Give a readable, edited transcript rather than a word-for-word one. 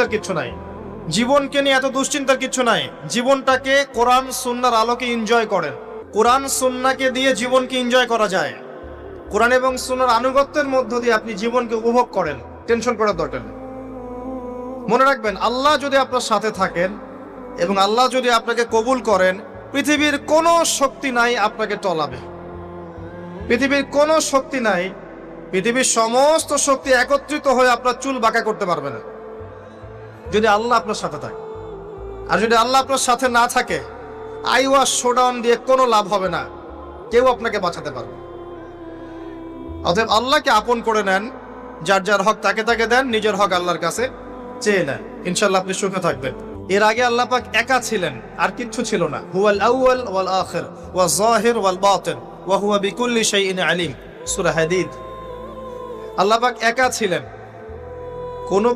দুশ্চিন্তার কিছু নাই, জীবনকে নিয়ে এত দুশ্চিন্তার কিছু নাই। জীবনটাকে কোরআন সুন্নাহর আলোকে এনজয় করেন। কোরআন সুন্নাহকে দিয়ে জীবনকে এনজয় করা যায়। কোরআন এবং সুন্নাহর আনুগত্যের মধ্য দিয়ে আপনি জীবনকে উপভোগ করেন, টেনশন করার দরকার নেই। মনে রাখবেন, আল্লাহ যদি আপনার সাথে থাকেন এবং আল্লাহ যদি আপনাকে কবুল করেন, পৃথিবীর কোনো শক্তি নাই আপনাকে টলাবে। পৃথিবীর কোনো শক্তি নাই, পৃথিবীর সমস্ত শক্তি একত্রিত হয়ে আপনার চুল বাঁকা করতে পারবে না, যদি আল্লাহ আপনার সাথে থাকে। আর যদি আল্লাহ আপনার সাথে না থাকে, আইওয়াস শোডাউন দিয়ে কোনো লাভ হবে না, কেউ আপনাকে বাঁচাতে পারবে। অতএব আল্লাহকে আপন করে নেন, যার যার হক তাকে তাকে দেন, নিজের হক আল্লাহর কাছে চেয়ে নেন, ইনশাআল্লাহ আপনি সুখে থাকবেন। এর আগে আল্লাহ পাক একা ছিলেন, আর কিচ্ছু ছিল না। হুয়াল আউয়াল ওয়াল আখির ওয়াজ যাহির ওয়াল বাতিন ওয়া হুয়া বিকুল্লি শাইইন আলিম, সূরা হাদীদ। আল্লাহ পাক একা ছিলেন, কোনো